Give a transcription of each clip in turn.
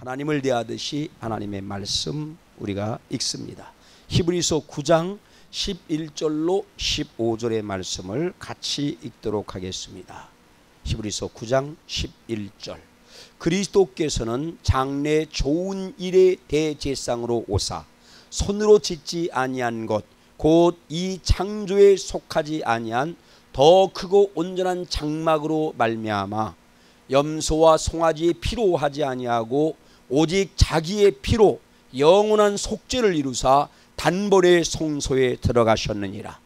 하나님을 대하듯이 하나님의 말씀 우리가 읽습니다. 히브리서 9장 11절로 15절의 말씀을 같이 읽도록 하겠습니다. 히브리서 9장 11절. 그리스도께서는 장래 좋은 일의 대제사장으로 오사 손으로 짓지 아니한 것 곧 이 창조에 속하지 아니한 더 크고 온전한 장막으로 말미암아 염소와 송아지의 피로 하지 아니하고 오직 자기의 피로 영원한 속죄를 이루사 단번에 성소에 들어가셨느니라.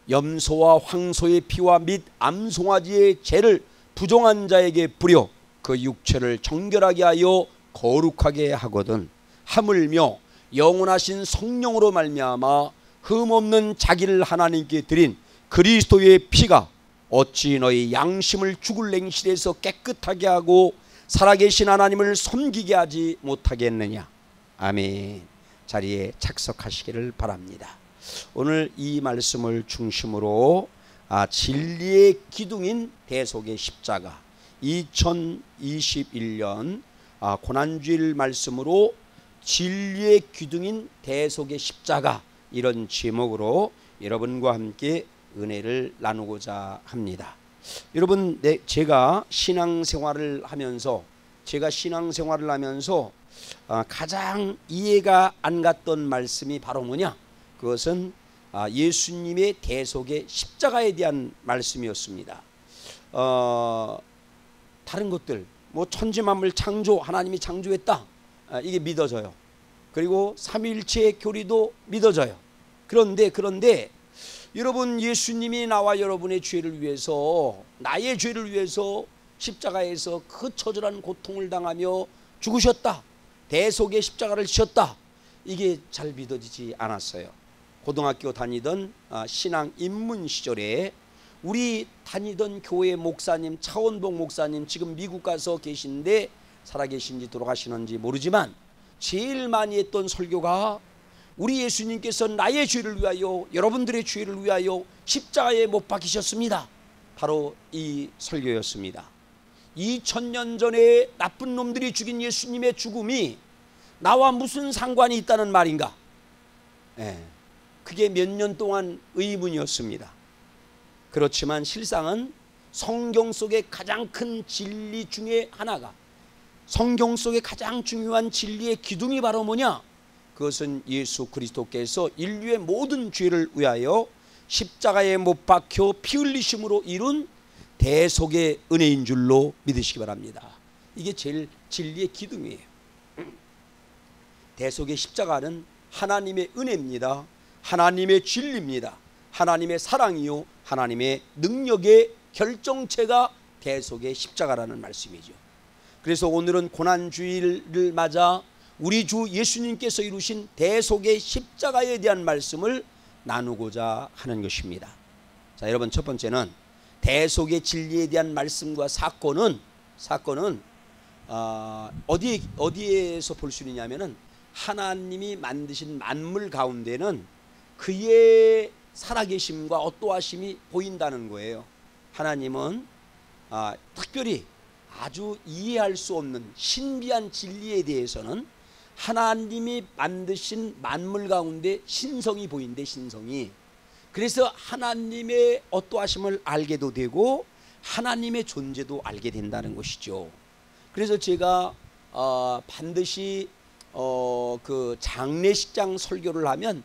염소와 황소의 피와 및 암송아지의 죄를 부정한 자에게 뿌려 그 육체를 정결하게 하여 거룩하게 하거든 하물며 영원하신 성령으로 말미암아 흠없는 자기를 하나님께 드린 그리스도의 피가 어찌 너희 양심을 죽을 냉실에서 깨끗하게 하고 살아계신 하나님을 섬기게 하지 못하겠느냐. 아멘. 자리에 착석하시기를 바랍니다. 오늘 이 말씀을 중심으로 진리의 기둥인 대속의 십자가 2021년 고난주일 말씀으로 진리의 기둥인 대속의 십자가 이런 제목으로 여러분과 함께 은혜를 나누고자 합니다. 여러분, 제가 신앙생활을 하면서 가장 이해가 안 갔던 말씀이 바로 뭐냐? 그것은 예수님의 대속의 십자가에 대한 말씀이었습니다. 다른 것들 뭐 천지만물 창조 하나님이 창조했다, 이게 믿어져요. 그리고 삼위일체의 교리도 믿어져요. 그런데 여러분, 예수님이 나와 여러분의 죄를 위해서, 나의 죄를 위해서 십자가에서 그 처절한 고통을 당하며 죽으셨다, 대속의 십자가를 지셨다, 이게 잘 믿어지지 않았어요. 고등학교 다니던 신앙 입문 시절에 우리 다니던 교회 목사님, 차원복 목사님, 지금 미국 가서 계신데 살아계신지 돌아가시는지 모르지만 제일 많이 했던 설교가 우리 예수님께서 나의 죄를 위하여, 여러분들의 죄를 위하여 십자가에 못 박히셨습니다. 바로 이 설교였습니다. 2000년 전에 나쁜 놈들이 죽인 예수님의 죽음이 나와 무슨 상관이 있다는 말인가? 그게 몇 년 동안 의문이었습니다. 그렇지만 실상은 성경 속의 가장 큰 진리 중에 하나가, 성경 속의 가장 중요한 진리의 기둥이 바로 뭐냐? 그것은 예수 그리스도께서 인류의 모든 죄를 위하여 십자가에 못 박혀 피 흘리심으로 이룬 대속의 은혜인 줄로 믿으시기 바랍니다. 이게 제일 진리의 기둥이에요. 대속의 십자가는 하나님의 은혜입니다. 하나님의 진리입니다. 하나님의 사랑이요 하나님의 능력의 결정체가 대속의 십자가라는 말씀이죠. 그래서 오늘은 고난주일을 맞아 우리 주 예수님께서 이루신 대속의 십자가에 대한 말씀을 나누고자 하는 것입니다. 자, 여러분, 첫 번째는 대속의 진리에 대한 말씀과 사건은 어디에서 볼 수 있냐면은 하나님이 만드신 만물 가운데는 그의 살아계심과 어떠하심이 보인다는 거예요. 하나님은 특별히 아주 이해할 수 없는 신비한 진리에 대해서는 하나님이 만드신 만물 가운데 신성이 보인대, 신성이. 그래서 하나님의 어떠하심을 알게도 되고 하나님의 존재도 알게 된다는 것이죠. 그래서 제가 반드시 그 장례식장 설교를 하면,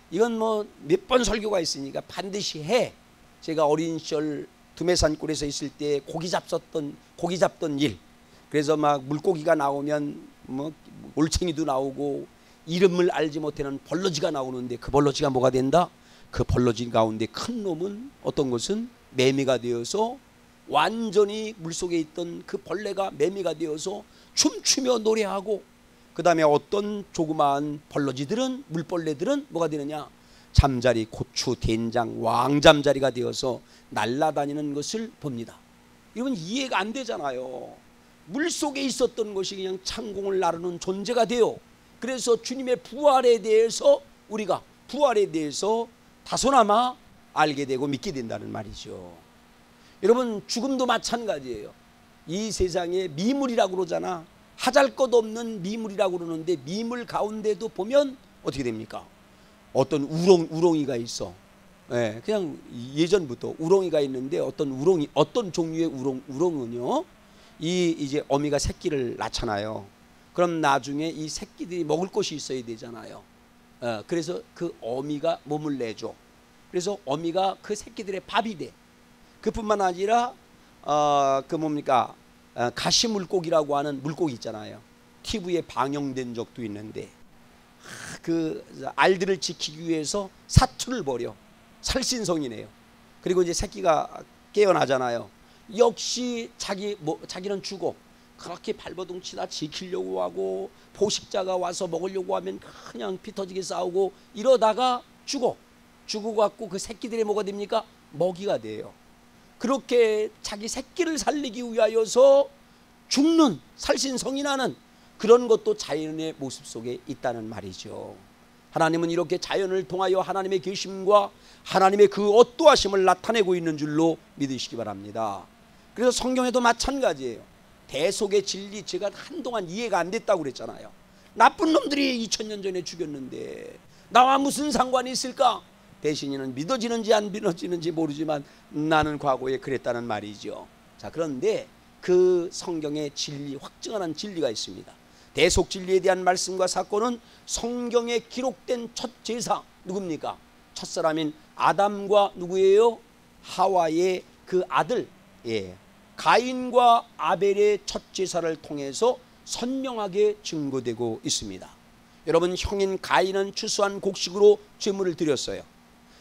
이건 뭐 몇 번 설교가 있으니까 반드시 해. 제가 어린 시절 두메산골에서 있을 때 고기 잡던 일, 그래서 막 물고기가 나오면 뭐 올챙이도 나오고 이름을 알지 못하는 벌러지가 나오는데 그 벌러지가 뭐가 된다? 그 벌러지 가운데 큰 놈은 어떤 것은 매미가 되어서 완전히 물속에 있던 그 벌레가 매미가 되어서 춤추며 노래하고, 그 다음에 어떤 조그마한 벌러지들은, 물벌레들은 뭐가 되느냐? 잠자리, 고추, 된장, 왕잠자리가 되어서 날아다니는 것을 봅니다. 이건 이해가 안 되잖아요. 물속에 있었던 것이 그냥 창공을 나르는 존재가 돼요. 그래서 주님의 부활에 대해서 우리가 부활에 대해서 다소나마 알게 되고 믿게 된다는 말이죠. 여러분, 죽음도 마찬가지예요. 이 세상에 미물이라고 그러잖아. 하잘것없는 미물이라고 그러는데 미물 가운데도 보면 어떻게 됩니까? 어떤 우렁이가 있어. 예, 그냥 예전부터 우렁이가 있는데 어떤 종류의 우렁은요, 이제 어미가 새끼를 낳잖아요. 그럼 나중에 이 새끼들이 먹을 것이 있어야 되잖아요. 그래서 그 어미가 몸을 내줘. 그래서 어미가 그 새끼들의 밥이 돼. 그뿐만 아니라 가시물고기라고 하는 물고기 있잖아요. TV에 방영된 적도 있는데 그 알들을 지키기 위해서 사투를 벌여. 살신성이네요. 그리고 이제 새끼가 깨어나잖아요. 역시 자기는 죽어. 그렇게 발버둥치다 지키려고 하고 포식자가 와서 먹으려고 하면 그냥 피 터지게 싸우고 이러다가 죽어 갖고 그 새끼들이 뭐가 됩니까? 먹이가 돼요. 그렇게 자기 새끼를 살리기 위하여서 죽는 살신성인하는 그런 것도 자연의 모습 속에 있다는 말이죠. 하나님은 이렇게 자연을 통하여 하나님의 계심과 하나님의 그 어떠하심을 나타내고 있는 줄로 믿으시기 바랍니다. 그래서 성경에도 마찬가지예요. 대속의 진리, 제가 한동안 이해가 안 됐다고 그랬잖아요. 나쁜 놈들이 2000년 전에 죽였는데 나와 무슨 상관이 있을까? 대신 이는 믿어지는지 안 믿어지는지 모르지만 나는 과거에 그랬다는 말이죠. 자, 그런데 그 성경의 진리, 확증하는 진리가 있습니다. 대속 진리에 대한 말씀과 사건은 성경에 기록된 첫 제사 누굽니까? 첫사람인 아담과 누구예요? 하와의 그 아들, 가인과 아벨의 첫 제사를 통해서 선명하게 증거되고 있습니다. 여러분, 형인 가인은 추수한 곡식으로 제물을 드렸어요.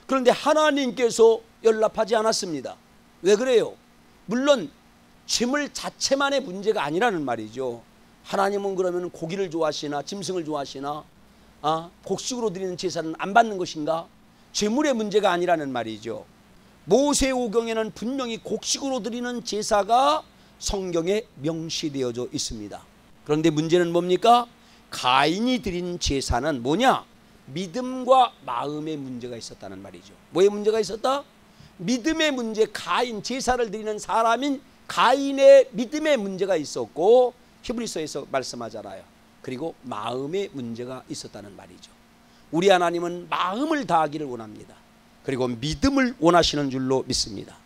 그런데 하나님께서 연락하지 않았습니다. 왜 그래요? 물론 제물 자체만의 문제가 아니라는 말이죠. 하나님은 그러면 고기를 좋아하시나 짐승을 좋아하시나 곡식으로 드리는 제사는 안 받는 것인가? 제물의 문제가 아니라는 말이죠. 모세오경에는 분명히 곡식으로 드리는 제사가 성경에 명시되어져 있습니다. 그런데 문제는 뭡니까? 가인이 드린 제사는 뭐냐? 믿음과 마음의 문제가 있었다는 말이죠. 뭐의 문제가 있었다? 믿음의 문제. 가인, 제사를 드리는 사람인 가인의 믿음의 문제가 있었고, 히브리서에서 말씀하잖아요. 그리고 마음의 문제가 있었다는 말이죠. 우리 하나님은 마음을 다하기를 원합니다. 그리고 믿음을 원하시는 줄로 믿습니다.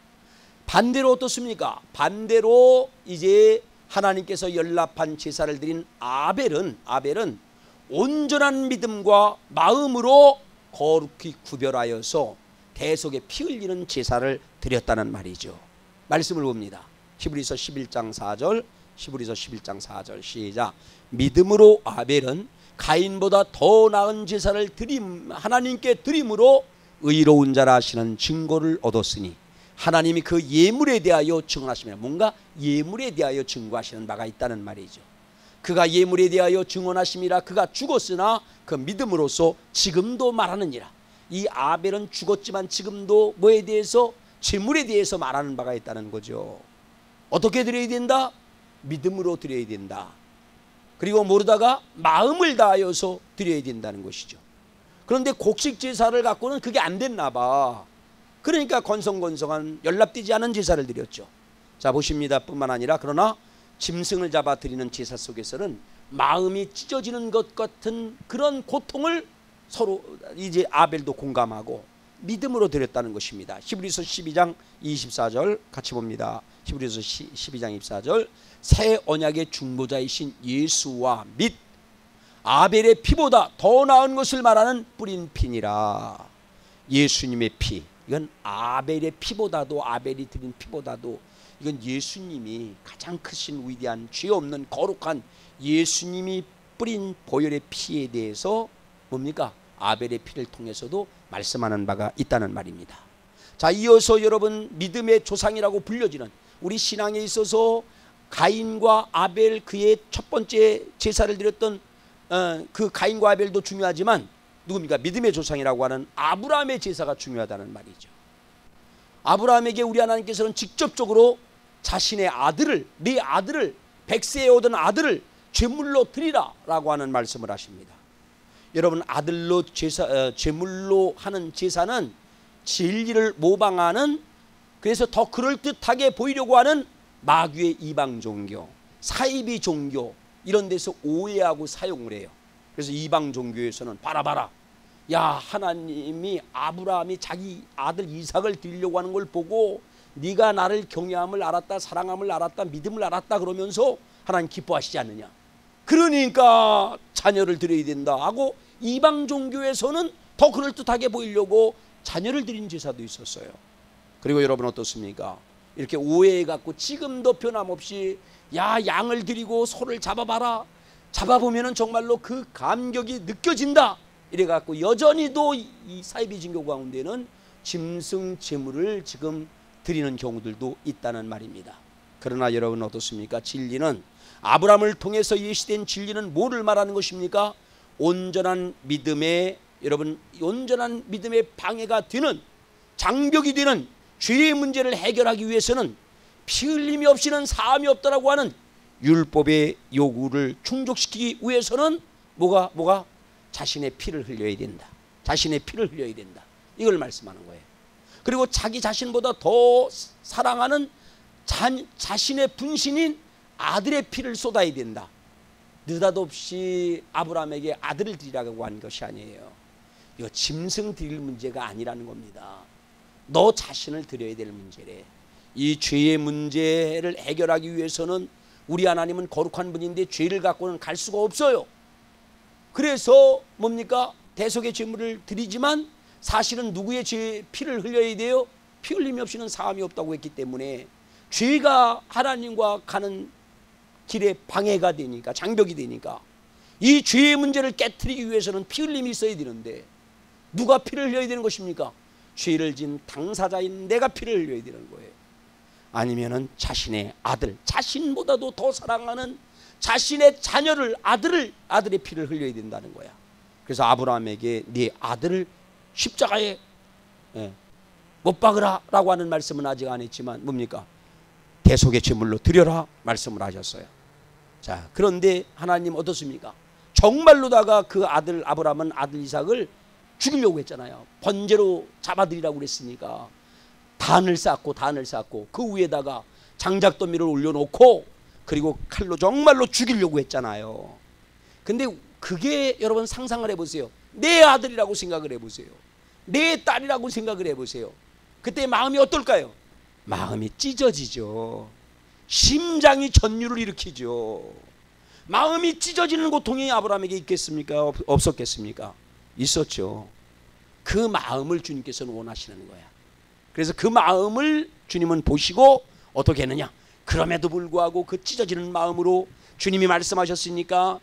반대로 어떻습니까? 반대로 이제 하나님께서 연락한 제사를 드린 아벨은 온전한 믿음과 마음으로 거룩히 구별하여서 대속에 피 흘리는 제사를 드렸다는 말이죠. 말씀을 봅니다. 히브리서 11장 4절, 히브리서 11장 4절 시작. 믿음으로 아벨은 가인보다 더 나은 제사를 하나님께 드림으로 의로운 자라 하시는 증거를 얻었으니 하나님이 그 예물에 대하여 증언하시면, 뭔가 예물에 대하여 증거하시는 바가 있다는 말이죠. 그가 예물에 대하여 증언하심이라. 그가 죽었으나 그 믿음으로써 지금도 말하느니라. 이 아벨은 죽었지만 지금도 뭐에 대해서? 제물에 대해서 말하는 바가 있다는 거죠. 어떻게 드려야 된다? 믿음으로 드려야 된다. 그리고 모르다가 마음을 다하여서 드려야 된다는 것이죠. 그런데 곡식 제사를 갖고는 그게 안 됐나 봐. 그러니까 건성건성한 연락되지 않은 제사를 드렸죠. 자, 보십니다. 뿐만 아니라 그러나 짐승을 잡아 드리는 제사 속에서는 마음이 찢어지는 것 같은 그런 고통을 서로 이제 아벨도 공감하고 믿음으로 드렸다는 것입니다. 히브리서 12장 24절 같이 봅니다. 히브리서 12장 24절. 새 언약의 중보자이신 예수와 및 아벨의 피보다 더 나은 것을 말하는 뿌린 피니라. 예수님의 피, 이건 아벨의 피보다도, 아벨이 드린 피보다도 이건 예수님이 가장 크신 위대한 죄 없는 거룩한 예수님이 뿌린 보혈의 피에 대해서 뭡니까? 아벨의 피를 통해서도 말씀하는 바가 있다는 말입니다. 자, 이어서 여러분, 믿음의 조상이라고 불려지는 우리 신앙에 있어서 가인과 아벨, 그의 첫 번째 제사를 드렸던 그 가인과 아벨도 중요하지만 누굽니까? 믿음의 조상이라고 하는 아브라함의 제사가 중요하다는 말이죠. 아브라함에게 우리 하나님께서는 직접적으로 자신의 아들을, 네 아들을, 백세에 얻은 아들을 제물로 드리라 라고 하는 말씀을 하십니다. 여러분, 아들로 제물로 하는 제사는 진리를 모방하는, 그래서 더 그럴듯하게 보이려고 하는 마귀의 이방 종교, 사이비 종교, 이런 데서 오해하고 사용을 해요. 그래서 이방 종교에서는 봐라 야, 하나님이 아브라함이 자기 아들 이삭을 드리려고 하는 걸 보고 네가 나를 경외함을 알았다, 사랑함을 알았다, 믿음을 알았다 그러면서 하나님 기뻐하시지 않느냐, 그러니까 자녀를 드려야 된다 하고 이방 종교에서는 더 그럴듯하게 보이려고 자녀를 드린 제사도 있었어요. 그리고 여러분 어떻습니까? 이렇게 오해해갖고 지금도 변함없이 야, 양을 드리고 소를 잡아봐라, 잡아보면 정말로 그 감격이 느껴진다, 이래갖고 여전히도 이 사이비진교 가운데는 짐승 제물을 지금 드리는 경우들도 있다는 말입니다. 그러나 여러분 어떻습니까? 진리는, 아브라함을 통해서 예시된 진리는 뭐를 말하는 것입니까? 온전한 믿음의, 여러분 온전한 믿음의 방해가 되는, 장벽이 되는 죄의 문제를 해결하기 위해서는 피 흘림이 없이는 사함이 없다라고 하는 율법의 요구를 충족시키기 위해서는 뭐가 자신의 피를 흘려야 된다. 자신의 피를 흘려야 된다. 이걸 말씀하는 거예요. 그리고 자기 자신보다 더 사랑하는 자신의 분신인 아들의 피를 쏟아야 된다. 느닷없이 아브라함에게 아들을 드리라고 한 것이 아니에요. 이거 짐승 드릴 문제가 아니라는 겁니다. 너 자신을 드려야 될 문제래. 이 죄의 문제를 해결하기 위해서는 우리 하나님은 거룩한 분인데 죄를 갖고는 갈 수가 없어요. 그래서 뭡니까? 대속의 제물을 드리지만 사실은 누구의 피를 흘려야 돼요? 피 흘림이 없이는 사함이 없다고 했기 때문에 죄가 하나님과 가는 길에 방해가 되니까, 장벽이 되니까 이 죄의 문제를 깨트리기 위해서는 피 흘림이 있어야 되는데 누가 피를 흘려야 되는 것입니까? 죄를 진 당사자인 내가 피를 흘려야 되는 거예요. 아니면은 자신의 아들, 자신보다도 더 사랑하는 자신의 자녀를, 아들의 피를 흘려야 된다는 거야. 그래서 아브라함에게 네 아들을 십자가에 못 박으라 라고 하는 말씀은 아직 안 했지만 뭡니까? 대속의 제물로 드려라 말씀을 하셨어요. 자, 그런데 하나님 어떻습니까? 정말로다가 그 아들 아브라함은 아들 이삭을 죽이려고 했잖아요. 번제로 잡아드리라고 그랬으니까 단을 쌓고 그 위에다가 장작더미를 올려놓고 그리고 칼로 정말로 죽이려고 했잖아요. 근데 그게 여러분 상상을 해보세요. 내 아들이라고 생각을 해보세요. 내 딸이라고 생각을 해보세요. 그때 마음이 어떨까요? 마음이 찢어지죠. 심장이 전율을 일으키죠. 마음이 찢어지는 고통이 아브라함에게 있겠습니까? 없었겠습니까? 있었죠. 그 마음을 주님께서는 원하시는 거야. 그래서 그 마음을 주님은 보시고 어떻게 했느냐? 그럼에도 불구하고 그 찢어지는 마음으로 주님이 말씀하셨으니까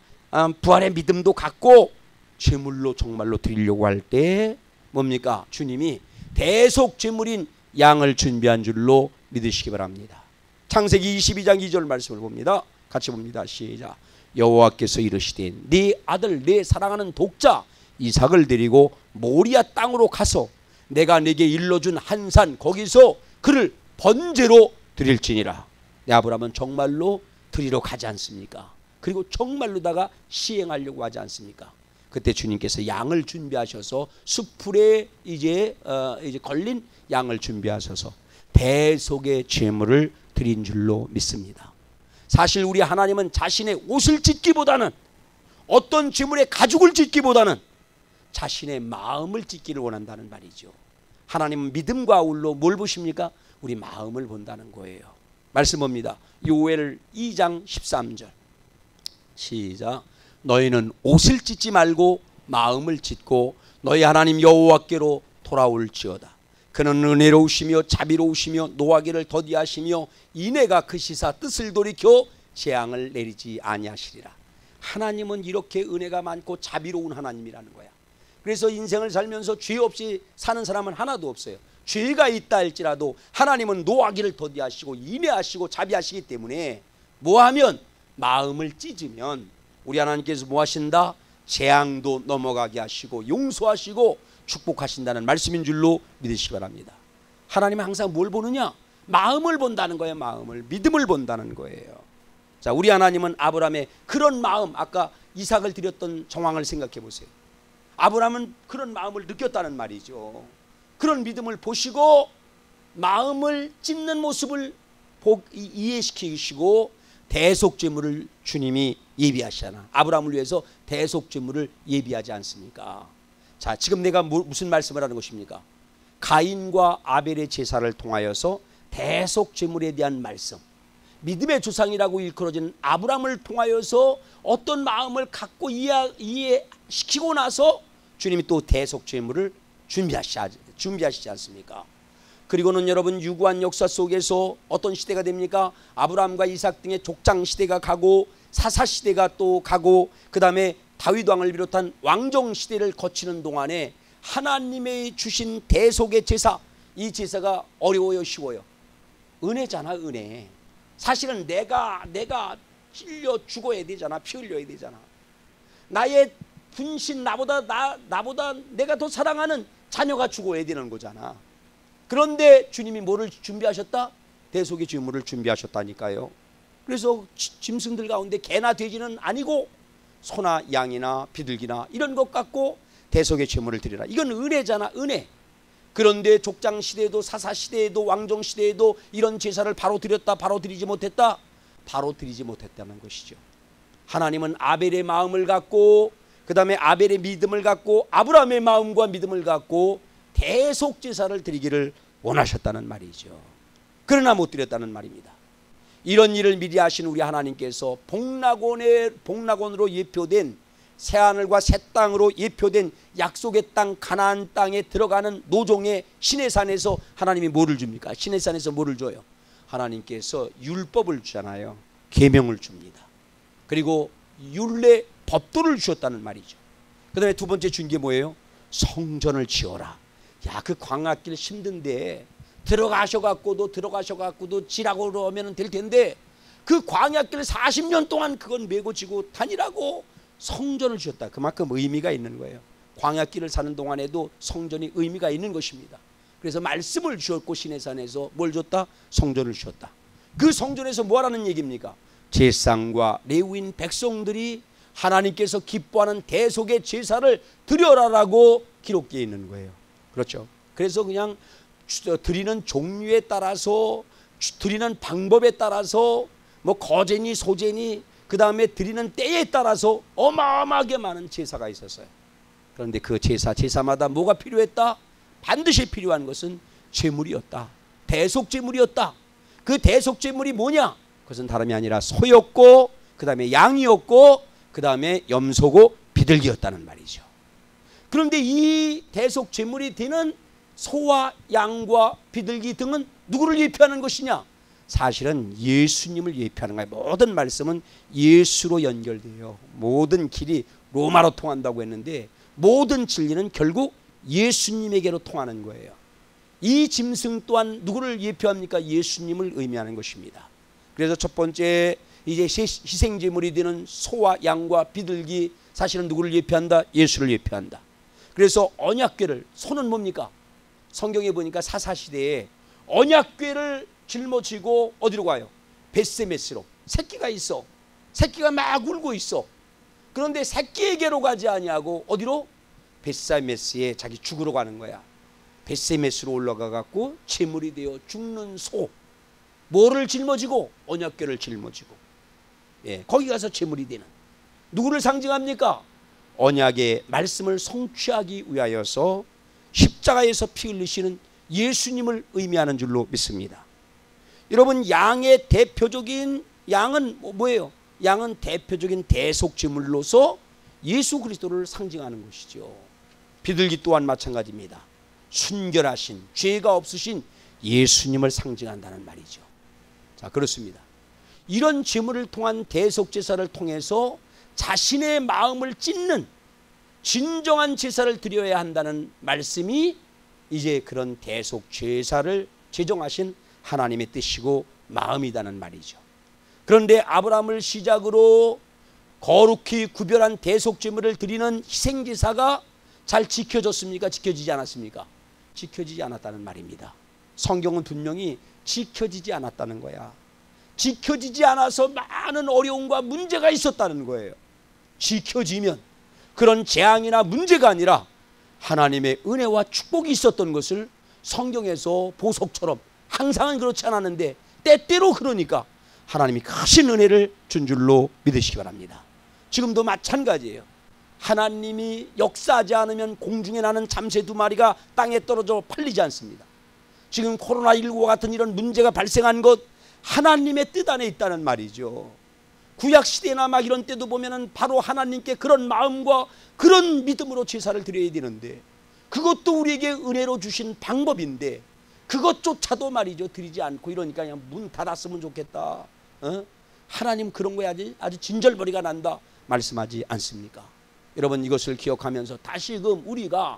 부활의 믿음도 갖고 제물로 정말로 드리려고 할 때 뭡니까? 주님이 대속 제물인 양을 준비한 줄로 믿으시기 바랍니다. 창세기 22장 2절 말씀을 봅니다. 같이 봅니다. 시작. 여호와께서 이르시되 네 아들 내 사랑하는 독자 이삭을 데리고 모리아 땅으로 가서 내가 네게 일러준 한 산 거기서 그를 번제로 드릴지니라. 아브라함은 정말로 드리러 가지 않습니까? 그리고 정말로다가 시행하려고 하지 않습니까? 그때 주님께서 양을 준비하셔서 숯불에 이제 걸린 양을 준비하셔서 대속의 제물을 드린 줄로 믿습니다. 사실 우리 하나님은 자신의 옷을 찢기보다는, 어떤 제물의 가죽을 찢기보다는 자신의 마음을 찢기를 원한다는 말이죠. 하나님은 믿음과 아울러 뭘 보십니까? 우리 마음을 본다는 거예요. 말씀 봅니다. 요엘 2장 13절 시작. 너희는 옷을 찢지 말고 마음을 찢고 너희 하나님 여호와께로 돌아올지어다. 그는 은혜로우시며 자비로우시며 노하기를 더디하시며 인애가 크시사 뜻을 돌이켜 재앙을 내리지 아니하시리라. 하나님은 이렇게 은혜가 많고 자비로운 하나님이라는 거야. 그래서 인생을 살면서 죄 없이 사는 사람은 하나도 없어요. 죄가 있다 할지라도 하나님은 노하기를 더디하시고 인애하시고 자비하시기 때문에 뭐하면, 마음을 찢으면 우리 하나님께서 뭐 하신다? 재앙도 넘어가게 하시고 용서하시고 축복하신다는 말씀인 줄로 믿으시기 바랍니다. 하나님은 항상 뭘 보느냐? 마음을 본다는 거예요. 마음을, 믿음을 본다는 거예요. 자, 우리 하나님은 아브라함의 그런 마음, 아까 이삭을 드렸던 정황을 생각해 보세요. 아브라함은 그런 마음을 느꼈다는 말이죠. 그런 믿음을 보시고 마음을 찢는 모습을 이해시키시고 대속제물을 주님이 예비하시잖아. 아브라함을 위해서 대속제물을 예비하지 않습니까? 자, 지금 내가 무슨 말씀을 하는 것입니까? 가인과 아벨의 제사를 통하여서 대속제물에 대한 말씀, 믿음의 조상이라고 일컬어진 아브라함을 통하여서 어떤 마음을 갖고 이해시키고 나서 주님이 또 대속제물을 준비하시지 않습니까? 그리고는 여러분, 유구한 역사 속에서 어떤 시대가 됩니까? 아브라함과 이삭 등의 족장 시대가 가고 사사 시대가 또 가고, 그 다음에 다윗 왕을 비롯한 왕정 시대를 거치는 동안에 하나님의 주신 대속의 제사, 이 제사가 어려워요, 쉬워요? 은혜잖아, 은혜. 사실은 내가 찔려 죽어야 되잖아, 피 흘려야 되잖아. 나의 분신, 나보다 내가 더 사랑하는 자녀가 죽어야 되는 거잖아. 그런데 주님이 뭐를 준비하셨다? 대속의 제물을 준비하셨다니까요. 그래서 짐승들 가운데 개나 돼지는 아니고 소나 양이나 비둘기나 이런 것 갖고 대속의 제물을 드리라. 이건 은혜잖아, 은혜. 그런데 족장 시대에도 사사 시대에도 왕정 시대에도 이런 제사를 바로 드렸다, 바로 드리지 못했다? 바로 드리지 못했다는 것이죠. 하나님은 아벨의 마음을 갖고, 그 다음에 아벨의 믿음을 갖고, 아브라함의 마음과 믿음을 갖고 대속 제사를 드리기를 원하셨다는 말이죠. 그러나 못 드렸다는 말입니다. 이런 일을 미리 하신 우리 하나님께서 복락원으로 예표된 새하늘과 새 땅으로 예표된 약속의 땅 가나안 땅에 들어가는 노종의 시내산에서 하나님이 뭐를 줍니까? 시내산에서 뭐를 줘요? 하나님께서 율법을 주잖아요. 계명을 줍니다. 그리고 율례 법도를 주셨다는 말이죠. 그 다음에 두 번째 준 게 뭐예요? 성전을 지어라. 야, 그 광야길 힘든데 들어가셔갖고도 지라고 그러면 될 텐데, 그 광야길 40년 동안 그건 메고 지고 다니라고 성전을 주셨다. 그만큼 의미가 있는 거예요. 광야길을 사는 동안에도 성전이 의미가 있는 것입니다. 그래서 말씀을 주었고 시내산에서 뭘 줬다? 성전을 주셨다. 그 성전에서 뭐하라는 얘기입니까? 제사장과 레위인 백성들이 하나님께서 기뻐하는 대속의 제사를 드려라라고 기록되어 있는 거예요. 그렇죠? 그래서 그냥 드리는 종류에 따라서, 드리는 방법에 따라서, 뭐 거제니 소제니, 그 다음에 드리는 때에 따라서 어마어마하게 많은 제사가 있었어요. 그런데 그 제사마다 뭐가 필요했다? 반드시 필요한 것은 제물이었다. 대속제물이었다. 그 대속제물이 뭐냐? 그것은 다름이 아니라 소였고, 그 다음에 양이었고, 그 다음에 염소고 비둘기였다는 말이죠. 그런데 이 대속제물이 되는 소와 양과 비둘기 등은 누구를 예표하는 것이냐? 사실은 예수님을 예표하는 거예요. 모든 말씀은 예수로 연결돼요. 모든 길이 로마로 통한다고 했는데 모든 진리는 결국 예수님에게로 통하는 거예요. 이 짐승 또한 누구를 예표합니까? 예수님을 의미하는 것입니다. 그래서 첫 번째 이제 희생제물이 되는 소와 양과 비둘기, 사실은 누구를 예표한다? 예수를 예표한다. 그래서 언약궤를, 소는 뭡니까? 성경에 보니까 사사시대에 언약궤를 짊어지고 어디로 가요? 벳세메스로. 새끼가 있어. 새끼가 막 울고 있어. 그런데 새끼에게로 가지 아니하고 어디로? 벳세메스에 자기 죽으러 가는 거야. 벳세메스로 올라가 갖고 제물이 되어 죽는 소. 뭐를 짊어지고? 언약궤를 짊어지고. 예, 거기 가서 제물이 되는. 누구를 상징합니까? 언약의 말씀을 성취하기 위하여서 십자가에서 피 흘리시는 예수님을 의미하는 줄로 믿습니다. 여러분, 양의 대표적인 양은 뭐예요? 양은 대표적인 대속제물로서 예수 그리스도를 상징하는 것이죠. 비둘기 또한 마찬가지입니다. 순결하신, 죄가 없으신 예수님을 상징한다는 말이죠. 자, 그렇습니다. 이런 제물을 통한 대속제사를 통해서 자신의 마음을 찢는 진정한 제사를 드려야 한다는 말씀이 이제 그런 대속제사를 제정하신 하나님의 뜻이고 마음이라는 말이죠. 그런데 아브라함을 시작으로 거룩히 구별한 대속제물을 드리는 희생제사가 잘 지켜졌습니까? 지켜지지 않았습니까? 지켜지지 않았다는 말입니다. 성경은 분명히 지켜지지 않았다는 거야. 지켜지지 않아서 많은 어려움과 문제가 있었다는 거예요. 지켜지면 그런 재앙이나 문제가 아니라 하나님의 은혜와 축복이 있었던 것을 성경에서 보석처럼, 항상은 그렇지 않았는데 때때로 그러니까 하나님이 크신 은혜를 준 줄로 믿으시기 바랍니다. 지금도 마찬가지예요. 하나님이 역사하지 않으면 공중에 나는 잠새 2마리가 땅에 떨어져 팔리지 않습니다. 지금 코로나19와 같은 이런 문제가 발생한 것 하나님의 뜻 안에 있다는 말이죠. 구약시대나 막 이런 때도 보면은 바로 하나님께 그런 마음과 그런 믿음으로 제사를 드려야 되는데, 그것도 우리에게 은혜로 주신 방법인데 그것조차도 말이죠 드리지 않고 이러니까 그냥 문 닫았으면 좋겠다, 하나님 그런 거에 아주 진절머리가 난다 말씀하지 않습니까? 여러분, 이것을 기억하면서 다시금 우리가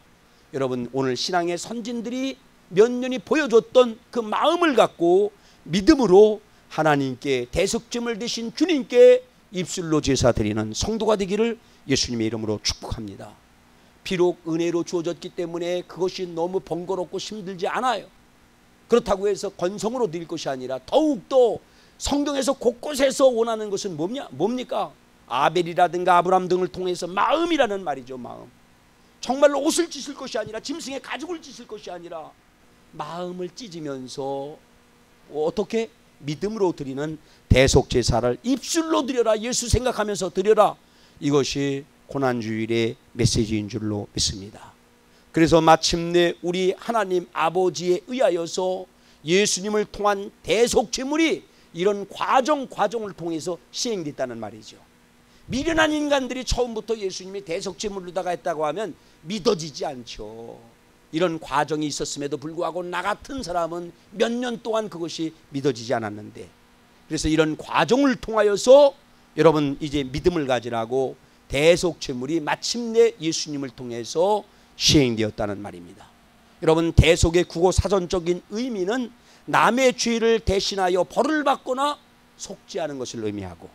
여러분 오늘 신앙의 선진들이 몇 년이 보여줬던 그 마음을 갖고 믿음으로 하나님께 대속제물 되신 주님께 입술로 제사 드리는 성도가 되기를 예수님의 이름으로 축복합니다. 비록 은혜로 주어졌기 때문에 그것이 너무 번거롭고 힘들지 않아요. 그렇다고 해서 건성으로 드릴 것이 아니라 더욱더 성경에서 곳곳에서 원하는 것은 뭡니까? 아벨이라든가 아브람 등을 통해서 마음이라는 말이죠. 마음. 정말로 옷을 찢을 것이 아니라 짐승의 가죽을 찢을 것이 아니라 마음을 찢으면서 어떻게? 믿음으로 드리는 대속제사를 입술로 드려라, 예수 생각하면서 드려라, 이것이 고난주일의 메시지인 줄로 믿습니다. 그래서 마침내 우리 하나님 아버지에 의하여서 예수님을 통한 대속제물이 이런 과정을 통해서 시행됐다는 말이죠. 미련한 인간들이 처음부터 예수님이 대속제물로다가 했다고 하면 믿어지지 않죠. 이런 과정이 있었음에도 불구하고 나 같은 사람은 몇 년 동안 그것이 믿어지지 않았는데, 그래서 이런 과정을 통하여서 여러분 이제 믿음을 가지라고 대속제물이 마침내 예수님을 통해서 시행되었다는 말입니다. 여러분, 대속의 국어 사전적인 의미는 남의 죄를 대신하여 벌을 받거나 속죄하는 것을 의미하고,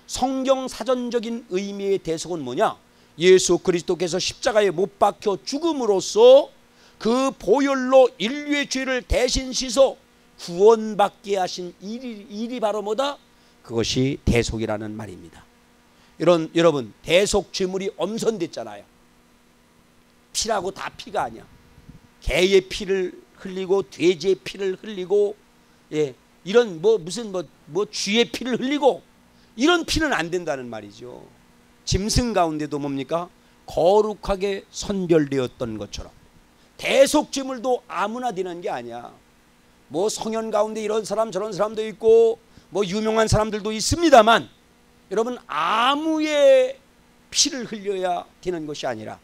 성경 사전적인 의미의 대속은 뭐냐? 예수 그리스도께서 십자가에 못 박혀 죽음으로써 그 보혈로 인류의 죄를 대신 씻어 구원받게 하신 일이 바로 뭐다? 그것이 대속이라는 말입니다. 여러분, 대속 제물이 엄선됐잖아요. 피라고 다 피가 아니야. 개의 피를 흘리고 돼지의 피를 흘리고, 이런 무슨 쥐의 피를 흘리고 이런 피는 안 된다는 말이죠. 짐승 가운데도 뭡니까? 거룩하게 선별되었던 것처럼 대속제물도 아무나 되는 게 아니야. 성현 가운데 이런 사람 저런 사람도 있고 유명한 사람들도 있습니다만, 여러분 아무의 피를 흘려야 되는 것이 아니라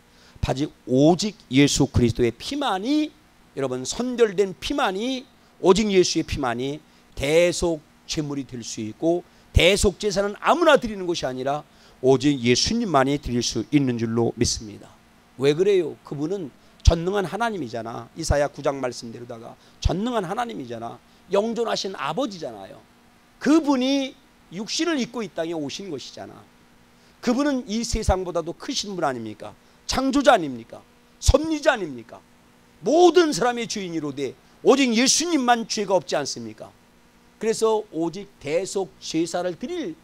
오직 예수 그리스도의 피만이, 여러분 선별된 피만이, 오직 예수의 피만이 대속제물이 될 수 있고, 대속제사는 아무나 드리는 것이 아니라 오직 예수님만이 드릴 수 있는 줄로 믿습니다. 왜 그래요? 그분은 전능한 하나님이잖아. 이사야 9장 말씀대로다가 전능한 하나님이잖아. 영존하신 아버지잖아요. 그분이 육신을 입고 이 땅에 오신 것이잖아. 그분은 이 세상보다도 크신 분 아닙니까? 창조자 아닙니까? 섭리자 아닙니까? 모든 사람의 주인이로되 오직 예수님만 죄가 없지 않습니까? 그래서 오직 대속 제사를 드릴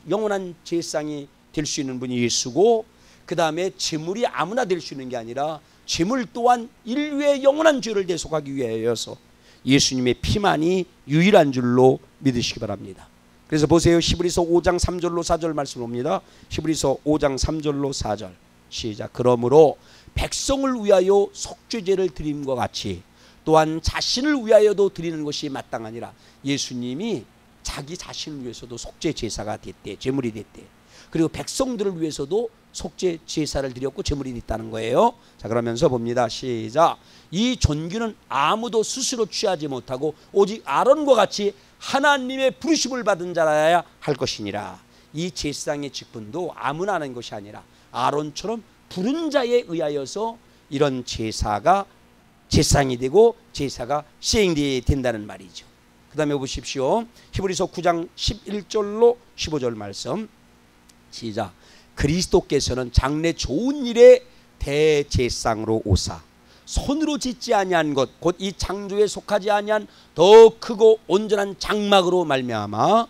영원한 제사장이 될 수 있는 분이 예수고, 그 다음에 제물이 아무나 될 수 있는 게 아니라 제물 또한 인류의 영원한 죄를 대속하기 위하여서 예수님의 피만이 유일한 줄로 믿으시기 바랍니다. 그래서 보세요. 히브리서 5장 3절로 4절 말씀 봅니다. 히브리서 5장 3절로 4절 시작. 그러므로 백성을 위하여 속죄제를 드림과 같이 또한 자신을 위하여도 드리는 것이 마땅하니라. 예수님이 자기 자신을 위해서도 속죄 제사가 됐대, 제물이 됐대. 그리고 백성들을 위해서도 속죄 제사를 드렸고 제물이 됐다는 거예요. 자, 그러면서 봅니다. 시작. 이 존귀는 아무도 스스로 취하지 못하고 오직 아론과 같이 하나님의 부르심을 받은 자라야 할 것이니라. 이 제사장의 직분도 아무나 하는 것이 아니라 아론처럼 부른 자에 의하여서 이런 제사가 제사장이 되고 제사가 시행되어야 된다는 말이죠. 그 다음에 보십시오. 히브리서 9장 11절로 15절 말씀 시작. 그리스도께서는 장래 좋은 일에 대제사장으로 오사 손으로 짓지 아니한 것 곧 이 창조에 속하지 아니한 더 크고 온전한 장막으로 말미암아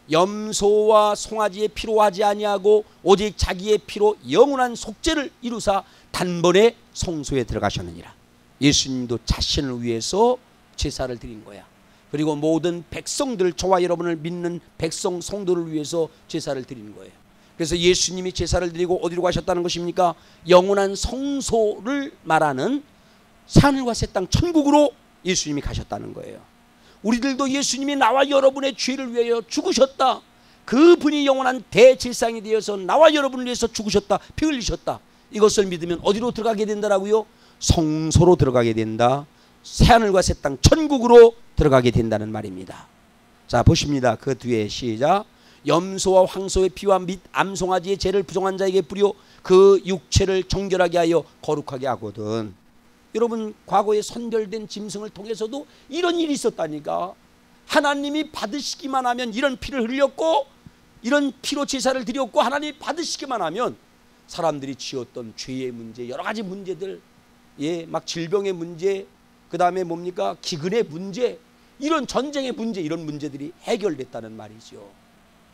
염소와 송아지의 피로 하지 아니하고 오직 자기의 피로 영원한 속죄를 이루사 단번에 성소에 들어가셨느니라. 예수님도 자신을 위해서 제사를 드린 거야. 그리고 모든 백성들, 저와 여러분을 믿는 백성 성도를 위해서 제사를 드리는 거예요. 그래서 예수님이 제사를 드리고 어디로 가셨다는 것입니까? 영원한 성소를 말하는 하늘과 새 땅 천국으로 예수님이 가셨다는 거예요. 우리들도 예수님이 나와 여러분의 죄를 위하여 죽으셨다. 그분이 영원한 대제사장이 되어서 나와 여러분을 위해서 죽으셨다, 피 흘리셨다. 이것을 믿으면 어디로 들어가게 된다라고요? 성소로 들어가게 된다. 새하늘과 새 땅 천국으로 들어가게 된다는 말입니다. 자, 보십니다. 그 뒤에 시작. 염소와 황소의 피와 및 암송아지의 죄를 부정한 자에게 뿌려 그 육체를 정결하게 하여 거룩하게 하거든. 여러분, 과거에 선별된 짐승을 통해서도 이런 일이 있었다니까. 하나님이 받으시기만 하면 이런 피를 흘렸고 이런 피로 제사를 드렸고 하나님이 받으시기만 하면 사람들이 지었던 죄의 문제, 여러 가지 문제들, 막 질병의 문제, 그 다음에 뭡니까? 기근의 문제, 이런 전쟁의 문제, 이런 문제들이 해결됐다는 말이죠.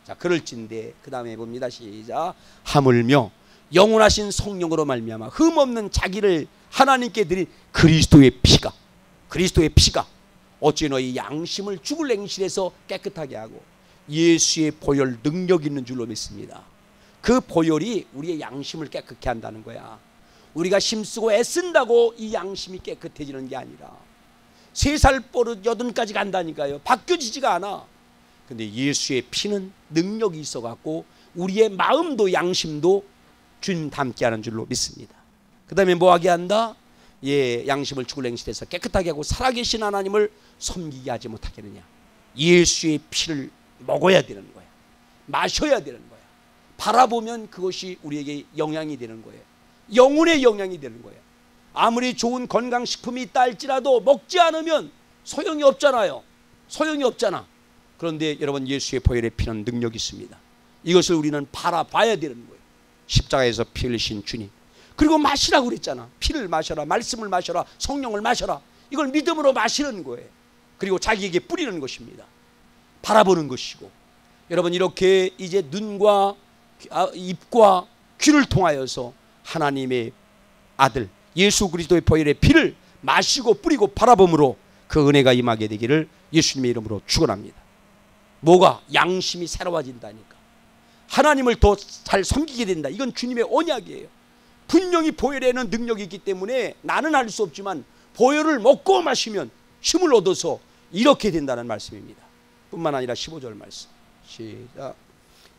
자, 그럴진데 그 다음에 봅니다. 시작. 하물며 영원하신 성령으로 말미암아 흠없는 자기를 하나님께 드린 그리스도의 피가 어찌 너희 양심을 죽을 행실에서 깨끗하게 하고 예수의 보혈 능력 있는 줄로 믿습니다. 그 보혈이 우리의 양심을 깨끗게 한다는 거야. 우리가 힘쓰고 애쓴다고 이 양심이 깨끗해지는 게 아니라 3살 버릇 80까지 간다니까요. 바뀌어지지가 않아. 근데 예수의 피는 능력이 있어 갖고 우리의 마음도 양심도 주님 닮게 하는 줄로 믿습니다. 그 다음에 뭐하게 한다? 양심을 죽을 행실에서 깨끗하게 하고 살아계신 하나님을 섬기게 하지 못하게 하느냐. 예수의 피를 먹어야 되는 거야. 마셔야 되는 거야. 바라보면 그것이 우리에게 영향이 되는 거예요. 영혼의 영향이 되는 거예요. 아무리 좋은 건강식품이 있다 할지라도 먹지 않으면 소용이 없잖아요. 소용이 없잖아. 그런데 여러분, 예수의 보혈의 피는 능력이 있습니다. 이것을 우리는 바라봐야 되는 거예요. 십자가에서 피 흘리신 주님. 그리고 마시라고 그랬잖아. 피를 마셔라, 말씀을 마셔라, 성령을 마셔라. 이걸 믿음으로 마시는 거예요. 그리고 자기에게 뿌리는 것입니다. 바라보는 것이고. 여러분, 이렇게 이제 눈과 입과 귀를 통하여서 하나님의 아들 예수 그리스도의 보혈의 피를 마시고 뿌리고 바라봄으로 그 은혜가 임하게 되기를 예수님의 이름으로 축원합니다. 뭐가? 양심이 새로워진다니까. 하나님을 더 잘 섬기게 된다. 이건 주님의 언약이에요. 분명히 보혈에는 능력이 있기 때문에 나는 할 수 없지만 보혈을 먹고 마시면 힘을 얻어서 이렇게 된다는 말씀입니다. 뿐만 아니라 15절 말씀 시작.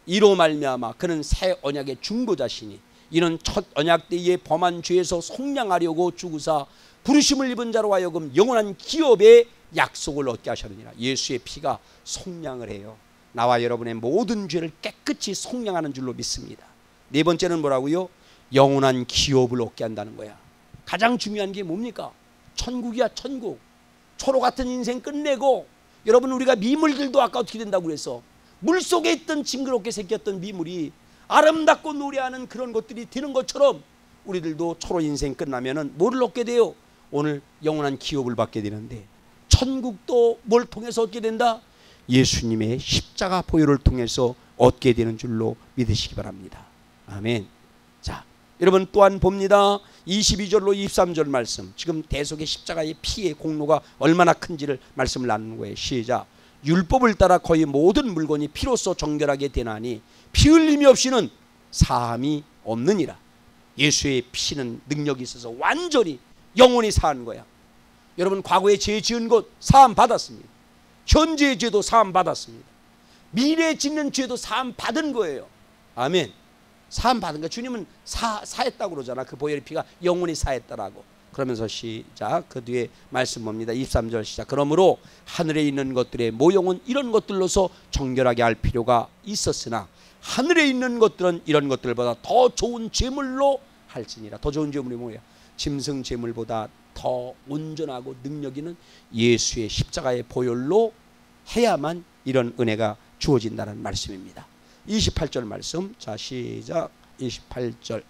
이로 말미암아 그는 새 언약의 중보자시니 이는 첫 언약 때에 범한 죄에서 속량하려고 죽으사 부르심을 입은 자로 하여금 영원한 기업의 약속을 얻게 하셨느니라. 예수의 피가 속량을 해요. 나와 여러분의 모든 죄를 깨끗이 속량하는 줄로 믿습니다. 네 번째는 뭐라고요? 영원한 기업을 얻게 한다는 거야. 가장 중요한 게 뭡니까? 천국이야, 천국. 초로 같은 인생 끝내고, 여러분, 우리가 미물들도 아까 어떻게 된다고 그래서 물속에 있던 징그럽게 생겼던 미물이 아름답고 노래하는 그런 것들이 되는 것처럼 우리들도 초로 인생 끝나면은 뭐를 얻게 돼요? 오늘 영원한 기업을 받게 되는데, 천국도 뭘 통해서 얻게 된다? 예수님의 십자가 보혈을 통해서 얻게 되는 줄로 믿으시기 바랍니다. 아멘. 자, 여러분 또한 봅니다. 22절로 23절 말씀. 지금 대속의 십자가의 피의 공로가 얼마나 큰지를 말씀을 나누는 거예요. 시작. 율법을 따라 거의 모든 물건이 피로써 정결하게 되나니 피 흘림이 없이는 사함이 없느니라. 예수의 피는 능력이 있어서 완전히 영원히 사는 거야. 여러분, 과거에 죄 지은 것 사함 받았습니다. 현재의 죄도 사함 받았습니다. 미래에 짓는 죄도 사함 받은 거예요. 아멘. 사함 받은 거. 주님은 사했다고 그러잖아. 그 보혈의 피가 영원히 사했다라고. 그러면서 시작. 그 뒤에 말씀 봅니다. 23절 시작. 그러므로 하늘에 있는 것들의 모형은 이런 것들로서 정결하게 할 필요가 있었으나 하늘에 있는 것들은 이런 것들보다 더 좋은 제물로 할지니라. 더 좋은 제물이 뭐야? 짐승 제물보다 더 온전하고 능력 있는 예수의 십자가의 보혈로 해야만 이런 은혜가 주어진다는 말씀입니다. 28절 말씀. 자, 시작. 28절.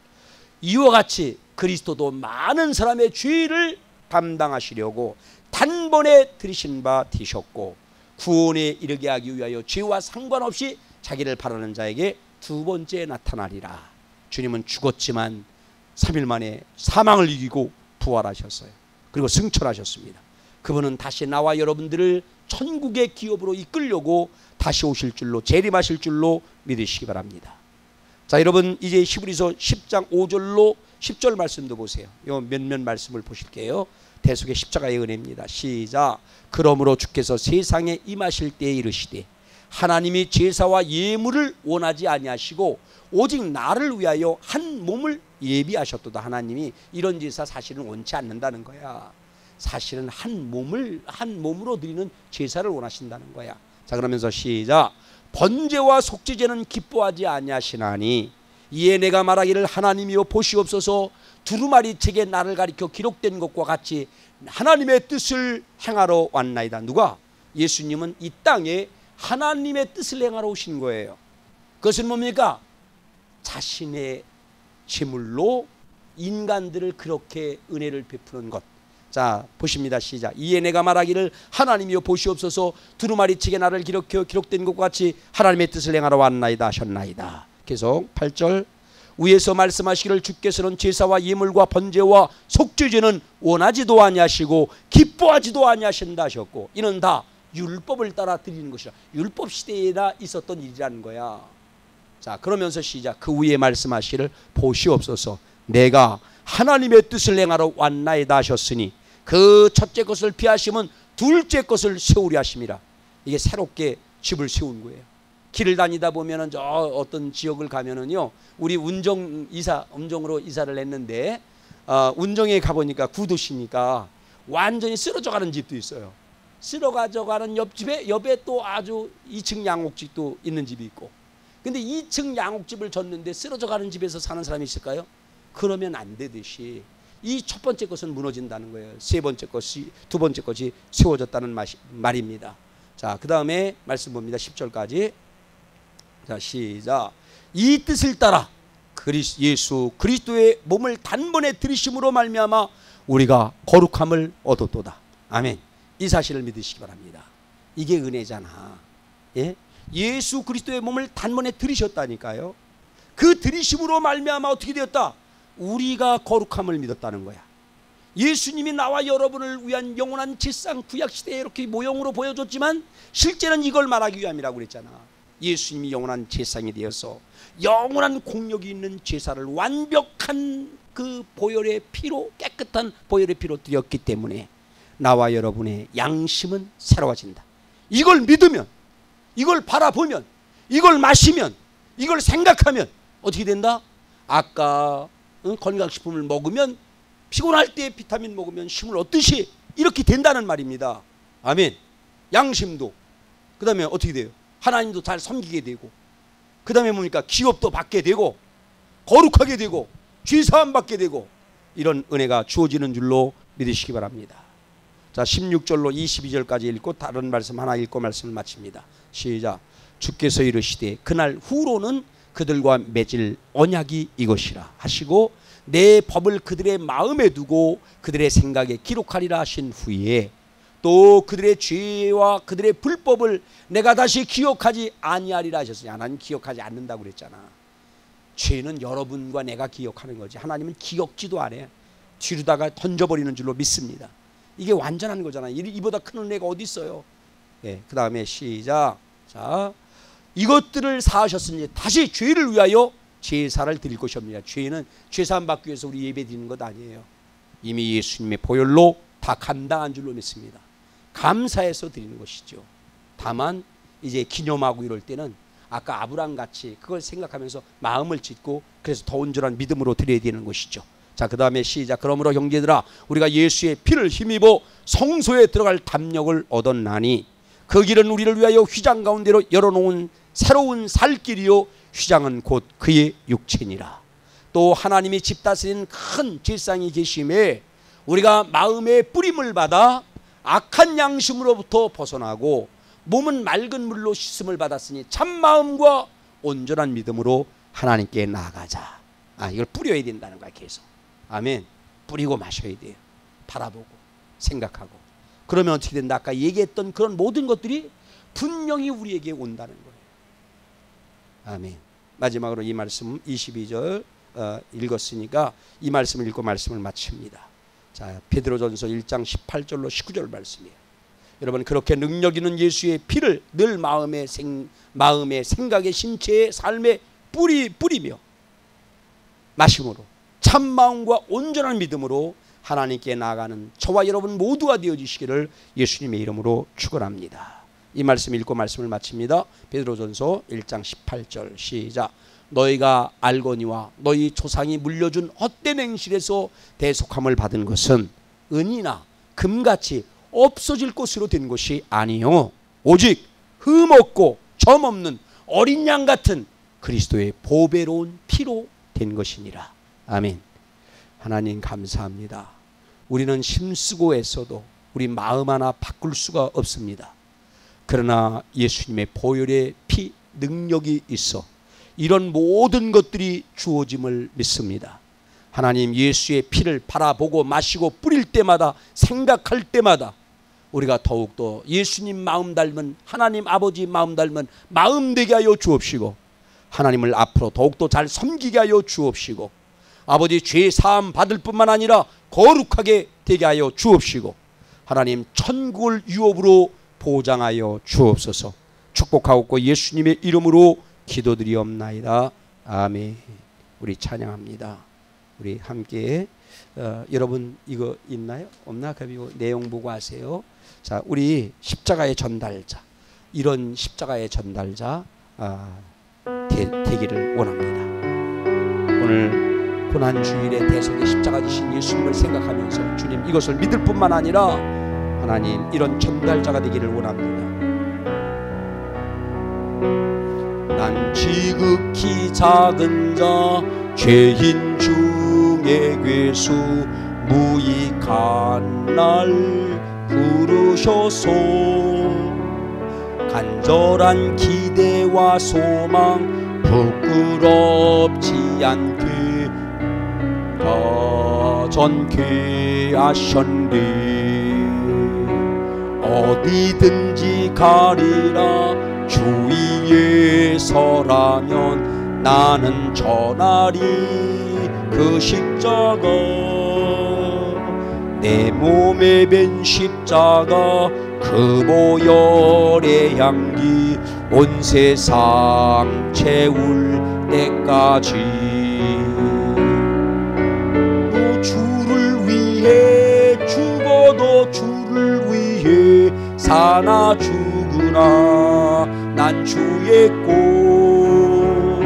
이와 같이 그리스도도 많은 사람의 죄를 감당하시려고 단번에 들이신 바 되셨고 구원에 이르게 하기 위하여 죄와 상관없이 자기를 바라는 자에게 두 번째 나타나리라. 주님은 죽었지만 3일 만에 사망을 이기고 부활하셨어요. 그리고 승천하셨습니다. 그분은 다시 나와 여러분들을 천국의 기업으로 이끌려고 다시 오실 줄로, 재림하실 줄로 믿으시기 바랍니다. 자, 여러분 이제 히브리서 10장 5절로 10절 말씀도 보세요. 요 몇몇 말씀을 보실게요. 대속의 십자가의 은혜입니다. 시작. 그러므로 주께서 세상에 임하실 때에 이르시되 하나님이 제사와 예물을 원하지 아니하시고 오직 나를 위하여 한 몸을 예비하셨도다. 하나님이 이런 제사 사실은 원치 않는다는 거야. 사실은 한 몸으로 드리는 제사를 원하신다는 거야. 자, 그러면서 시작. 번제와 속죄제는 기뻐하지 아니하시나니 이에 내가 말하기를 하나님이여 보시옵소서 두루마리 책에 나를 가리켜 기록된 것과 같이 하나님의 뜻을 행하러 왔나이다. 누가? 예수님은 이 땅에 하나님의 뜻을 행하러 오신 거예요. 그것은 뭡니까? 자신의 제물로 인간들을 그렇게 은혜를 베푸는 것. 자, 보십니다. 시작. 이에 내가 말하기를 하나님이여 보시옵소서 두루마리 책에 나를 기록해 기록된 것과 같이 하나님의 뜻을 행하러 왔나이다 하셨나이다. 계속 8절. 위에서 말씀하시기를 주께서는 제사와 예물과 번제와 속죄제는 원하지도 아니하시고 기뻐하지도 아니하신다 하셨고, 이는 다 율법을 따라 드리는 것이라. 율법 시대에나 있었던 일이라는 거야. 자, 그러면서 시작. 그 위에 말씀하시기를 보시옵소서 내가 하나님의 뜻을 행하러 왔나이다 하셨으니 그 첫째 것을 피하시면 둘째 것을 세우려 하심이라. 이게 새롭게 집을 세운 거예요. 길을 다니다 보면은 저 어떤 지역을 가면은요, 우리 운정으로 이사를 했는데 운정에 가보니까 구도시니까 완전히 쓰러져 가는 집도 있어요. 쓰러져 가는 옆에 또 아주 2층 양옥집도 있는 집이 있고. 근데 2층 양옥집을 졌는데 쓰러져 가는 집에서 사는 사람이 있을까요? 그러면 안 되듯이 이 첫 번째 것은 무너진다는 거예요. 세 번째 것이, 두 번째 것이 세워졌다는 말입니다. 자, 그 다음에 말씀 봅니다. 10절까지. 자, 시작. 이 뜻을 따라 예수 그리스도의 몸을 단번에 들이심으로 말미암아 우리가 거룩함을 얻었도다. 아멘. 이 사실을 믿으시기 바랍니다. 이게 은혜잖아. 예? 예수 그리스도의 몸을 단번에 들이셨다니까요. 그 들이심으로 말미암아 어떻게 되었다? 우리가 거룩함을 믿었다는 거야. 예수님이 나와 여러분을 위한 영원한 제상, 구약시대에 이렇게 모형으로 보여줬지만 실제는 이걸 말하기 위함이라고 그랬잖아. 예수님이 영원한 제상이 되어서 영원한 공력이 있는 제사를 완벽한 그 보혈의 피로, 깨끗한 보혈의 피로 드렸기 때문에 나와 여러분의 양심은 새로워진다. 이걸 믿으면, 이걸 바라보면, 이걸 마시면, 이걸 생각하면 어떻게 된다? 아까 건강식품을 먹으면 피곤할 때 비타민 먹으면 힘을 얻듯이 이렇게 된다는 말입니다. 아멘. 양심도. 그 다음에 어떻게 돼요? 하나님도 잘 섬기게 되고, 그 다음에 뭡니까? 기업도 받게 되고, 거룩하게 되고, 죄사함 받게 되고, 이런 은혜가 주어지는 줄로 믿으시기 바랍니다. 자, 16절로 22절까지 읽고 다른 말씀 하나 읽고 말씀을 마칩니다. 시작. 주께서 이르시되 그날 후로는 그들과 맺을 언약이 이것이라 하시고 내 법을 그들의 마음에 두고 그들의 생각에 기록하리라 하신 후에 또 그들의 죄와 그들의 불법을 내가 다시 기억하지 아니하리라 하셨어요. 하나님 기억하지 않는다고 그랬잖아. 죄는 여러분과 내가 기억하는 거지 하나님은 기억지도 않아. 뒤로다가 던져버리는 줄로 믿습니다. 이게 완전한 거잖아. 이보다 큰 은혜가 어디 있어요. 예, 그 다음에 시작. 자, 이것들을 사하셨으니 다시 죄를 위하여 제사를 드릴 것이 없느냐. 죄는 죄사함 받기 위해서 우리 예배 드리는 것 아니에요. 이미 예수님의 보혈로 다 감당한 줄로 믿습니다. 감사해서 드리는 것이죠. 다만 이제 기념하고 이럴 때는 아까 아브라함 같이 그걸 생각하면서 마음을 짓고 그래서 더 온전한 믿음으로 드려야 되는 것이죠. 자, 그 다음에 시작. 그러므로 형제들아 우리가 예수의 피를 힘입어 성소에 들어갈 담력을 얻었나니 그 길은 우리를 위하여 휘장 가운데로 열어놓은 새로운 살 길이요 휘장은 곧 그의 육체니라. 또 하나님이 집 다스리는 큰 제사장이 계심에 우리가 마음의 뿌림을 받아 악한 양심으로부터 벗어나고 몸은 맑은 물로 씻음을 받았으니 참마음과 온전한 믿음으로 하나님께 나아가자. 이걸 뿌려야 된다는 거야. 계속. 아멘. 뿌리고 마셔야 돼요. 바라보고 생각하고. 그러면 어떻게 된다? 아까 얘기했던 그런 모든 것들이 분명히 우리에게 온다는 거예요. 아멘. 마지막으로 이 말씀 22절 읽었으니까 이 말씀을 읽고 말씀을 마칩니다. 자, 베드로전서 1장 18절로 19절 말씀이에요. 여러분 그렇게 능력 있는 예수의 피를 늘 마음의 생각의 신체의 삶에 뿌리며 마심으로 참마음과 온전한 믿음으로 하나님께 나아가는 저와 여러분 모두가 되어주시기를 예수님의 이름으로 축원합니다. 이 말씀 읽고 말씀을 마칩니다. 베드로전서 1장 18절 시작. 너희가 알거니와 너희 조상이 물려준 헛된 행실에서 대속함을 받은 것은 은이나 금같이 없어질 것으로 된 것이 아니요 오직 흠없고 점없는 어린 양 같은 그리스도의 보배로운 피로 된 것이니라. 아멘. 하나님 감사합니다. 우리는 힘쓰고 애써도 우리 마음 하나 바꿀 수가 없습니다. 그러나 예수님의 보혈의 피 능력이 있어 이런 모든 것들이 주어짐을 믿습니다. 하나님 예수의 피를 바라보고 마시고 뿌릴 때마다 생각할 때마다 우리가 더욱더 예수님 마음 닮은 하나님 아버지 마음 닮은 마음 되게 하여 주옵시고 하나님을 앞으로 더욱더 잘 섬기게 하여 주옵시고 아버지 죄 사함 받을 뿐만 아니라 거룩하게 되게 하여 주옵시고 하나님 천국을 유업으로 보장하여 주옵소서. 축복하옵고 예수님의 이름으로 기도드리옵나이다. 아멘. 우리 찬양합니다. 우리 함께 여러분 이거 있나요? 없나? 그리고 내용 보고 하세요. 자, 우리 십자가의 전달자, 이런 십자가의 전달자 되기를 원합니다. 오늘 고난주일에 대속의 십자가 지신 예수님을 생각하면서 주님 이것을 믿을 뿐만 아니라 하나님 이런 전달자가 되기를 원합니다. 난 지극히 작은 자 죄인 중에 괴수 무익한 날 부르셔서 간절한 기대와 소망 부끄럽지 않게 전케 하셨네. 어디든지 가리라 주 위에 서라면 나는 전하리 그 십자가 내 몸에 밴 십자가 그 보혈의 향기 온 세상 채울 때까지 주를 위해 죽어도 주를 위해 사나 죽으나 난 주의 꽃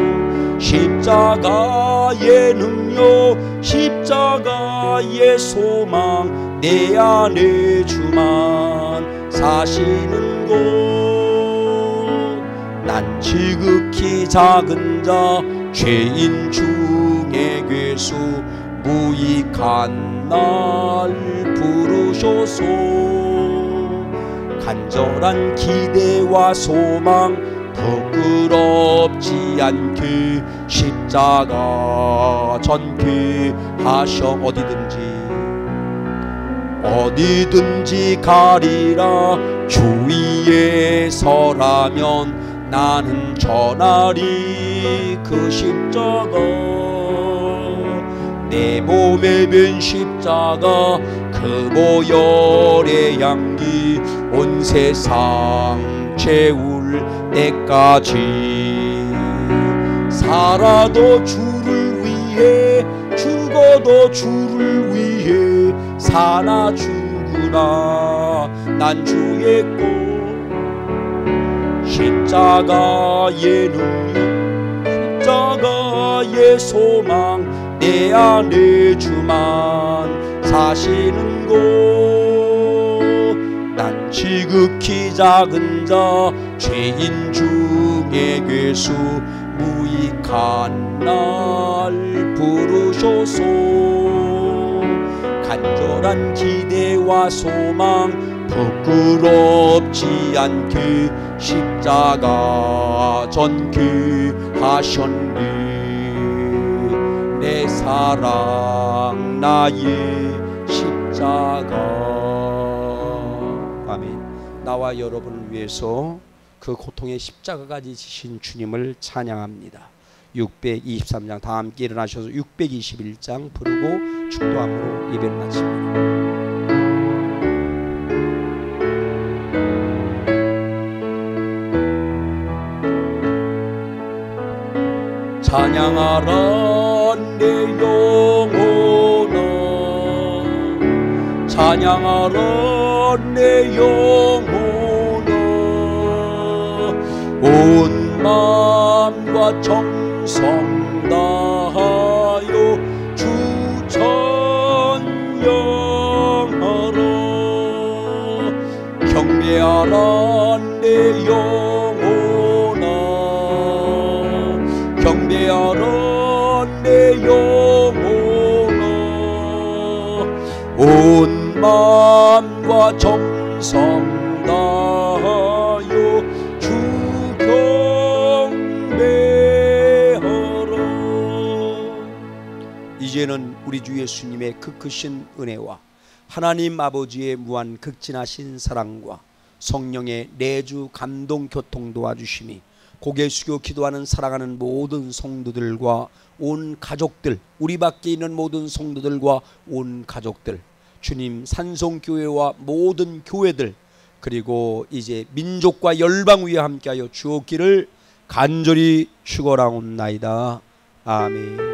십자가의 능력 십자가의 소망 내 안에 주만 사시는 곳 난 지극히 작은 자 죄인 중에 괴수 무익한 날 부르셔서 간절한 기대와 소망 부끄럽지 않게 십자가 전케 하셔. 어디든지 가리라 주 위에 서라면 나는 전하리 그 십자가 내 몸에 밴 십자가 그 보혈의 향기 온 세상 채울 때까지 살아도 주를 위해 죽어도 주를 위해 사나 죽으나 난 주의 꽃 십자가의 능력 십자가의 소망 내 안에 주만 사시는 곳 난 지극히 작은 자 죄인 중에 괴수 무익한 날 부르셔서 간절한 기대와 소망 부끄럽지 않게 십자가 전케 하셨네. 내 사랑 나의 십자가. 아멘. 나와 여러분을 위해서 그 고통의 십자가까지 지신 주님을 찬양합니다. 623장 다 함께 일어나셔서 621장 부르고 축도함으로 예배를 마칩니다. 찬양하라 내 영혼아, 찬양하라 내 영혼아, 온 마음과 정성 다하여 주 찬양하라. 경배하라 내 영혼아, 경배하라 내 영혼아, 온 마음과 정성 다하여 주 경배하라. 이제는 우리 주 예수님의 그 크신 은혜와 하나님 아버지의 무한 극진하신 사랑과 성령의 내주 감동 교통 도와주심이 고개 숙여 기도하는 사랑하는 모든 성도들과 온 가족들, 우리 밖에 있는 모든 성도들과 온 가족들, 주님 산송교회와 모든 교회들, 그리고 이제 민족과 열방 위에 함께하여 주옵기를 간절히 축원하옵나이다. 아멘.